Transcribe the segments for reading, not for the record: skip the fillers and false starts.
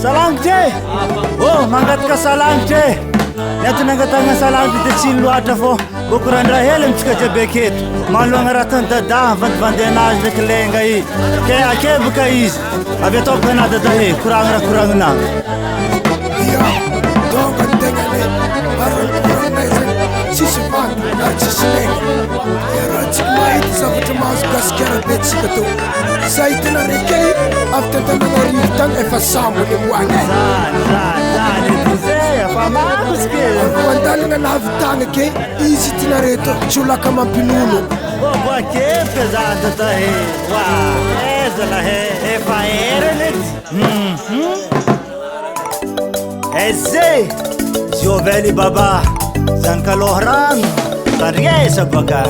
Salang je. Oh, mangkat ka salang je. Neto nangatanga salang di tsin loatra fo. Bokurandra hela mtsika jabeket. Malonga ratan dada vandenage le klenga I. Ke ake buka is. Ave to pena dada he kurangna. Ya, doga dengane. Baru sisipan na chisne. Era chimai zavutmas gaskera betsikatu. Saitna reke after the tan e façamo de wange. Quando na vitana ke easy tinareto chula kama pinuno. Boa que pesada tá aí. Uau, essa lá é faera net. Esse Joveli baba Zankalohran Taria essa boca.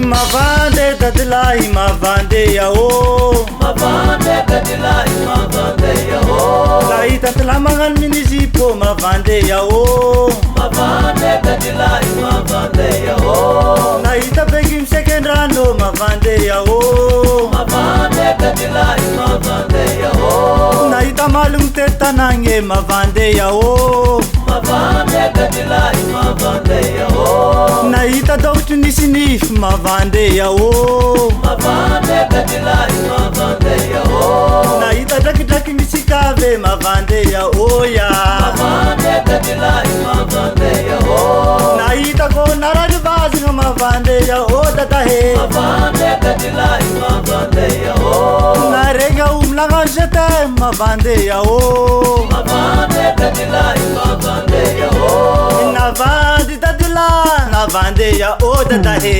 Mavande dadla mavande ya o mavande dadla mavande ya o lai tatla mangan minisipo mavande ya o mavande dadla mavande ya o lai tabegim second rano mavande ya o mavande dadla mavande ya o lai tamalum tetanange mavande ya o mavande dadla mavande ya o lai tadoktu nisinif mavande ya o mavande dadla mavande ya o lai tadak misikave mavande ya o ya mavande dadla mavande ya o lai tako naradvaz mavande ya o data he mavande dadla mavande ya o narenga umlagan jete mavande ya o mavande dadla mavande ya o navande dadla navande ya o data he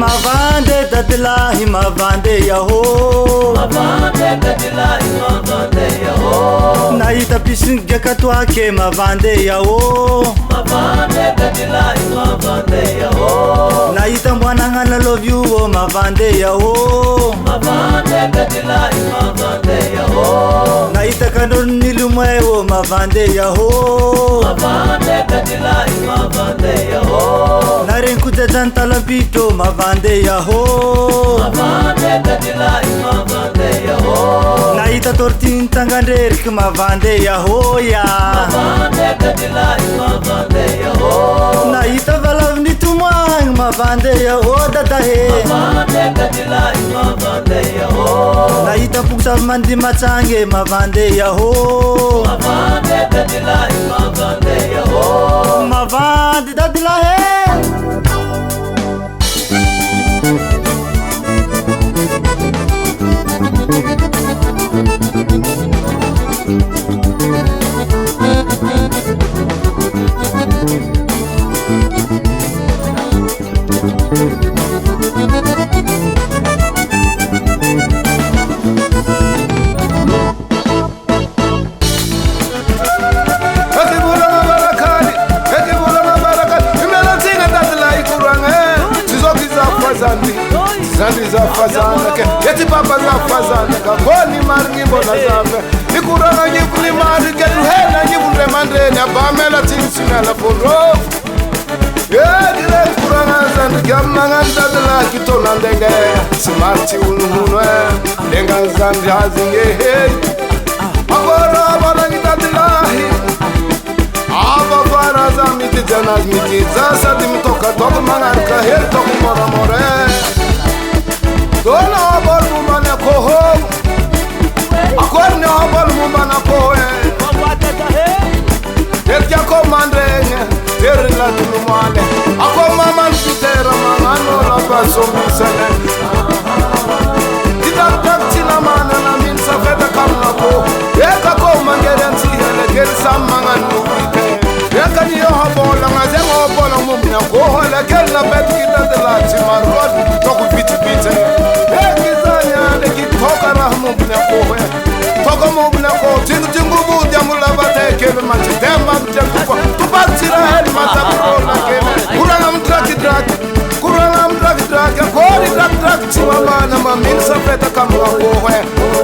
Mavande dadla mavande ya ho mavande dadla mavande ya ho naita pisinga katwa ke mavande ya ho mavande dadla mavande ya ho naita mwana ngana love you o mavande ya ho mavande dadla mavande ya ho naita kanon nilumwe o mavande ya ho mavande dadla mavande ya ho naren kutazanta lapito mavande ya ho mavande dadla mavande ya ho naita tortin tanganderk mavande ya ho ya mavande dadla mavande ya ho naita valavni tumang mavande ya ho data he mavande dadla mavande ya ho naita puksa mandi machange mavande ya ho mavande dadla mavande ya ho mavande dadla he Zandi zafazana ke yeti papa zafazana ka boni marngi bona zafe ikuranga nyikuli mari ke hela nyibunde mandeni abamela tinsina la poro dire kuranga zandi gamanga ndadla kitona ndenge smarti ununwe ndenga zandi hazinge hey agora bana ngidadlahi aba faraza mitijana mitizasa dimtoka todo manarka her to mora more Dona abal mumana koho Akwarne abal mumana kohe Etja komandrenye Terri la tulumale Ako maman tutera mangano la baso misa ne Didak dak tina mana na min sa feta kamna ko Eka ko mangeren si hele ger samangan nubite Eka ni yo habola nga zengo bola mumna ko Hele kel na bet kita de la timarod Toku biti bite Eki zanya de ki toka rahmumna ko Toka mumna ko Tingu tingu bu jamula bate kebe manchi Demba mtengu ko Tupatira heli mataburola kebe Kurangam draki draki Kurangam draki draki Kori draki draki Chimabana mamin sa feta kamwa kohwe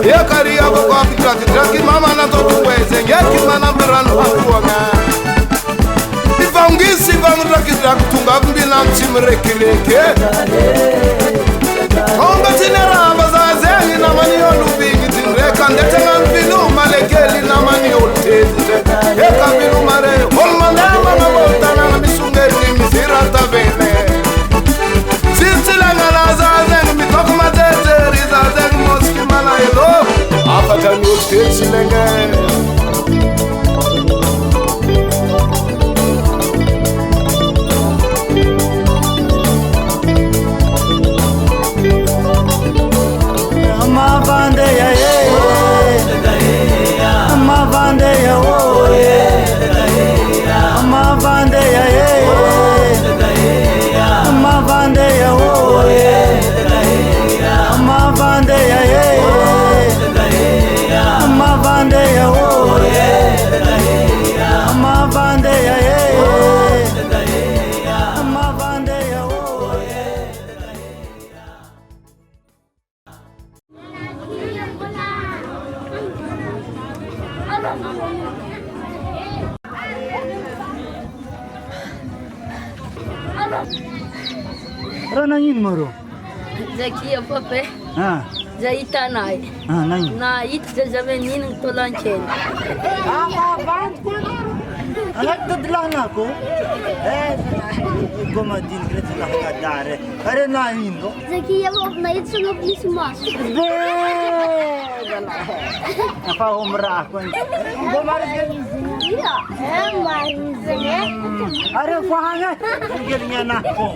Yekari yako kwa draki draki Mama na totu weze Yeki mana mberanu hakuwa Ivangisi vangu draki draki Tunga mbina mchimrekireke Onga tineramba za zengi na mani olubingi tinreka Ndetenga mbinu malekeli na mani oltezi Eka mbinu mare Olmanema na voltana na misungeri Misira tabene Silsilanga na za zengi Mitoku mateteri za zengi Moski mana ilo Afata ni oltezi lenge Amavande ya ye Amavande ya wo Amavande ya ye Amavande ya wo Amavande ya ye Amavande ya wo Amavande ya ye Amavande ya wo Ranangin mo ro? Zakia pape, zaitanai. Nangin. Na it zazavenin ng tulanchen. Anak tadlang na ako. Gumadin ka sa nakakadare. Are nangin ko? Zakia mo na it sa ngapis mas. Apa umrah ako? Gumaris ka niya. Iya, marin zene. Are fahangat. Ganyan na ako.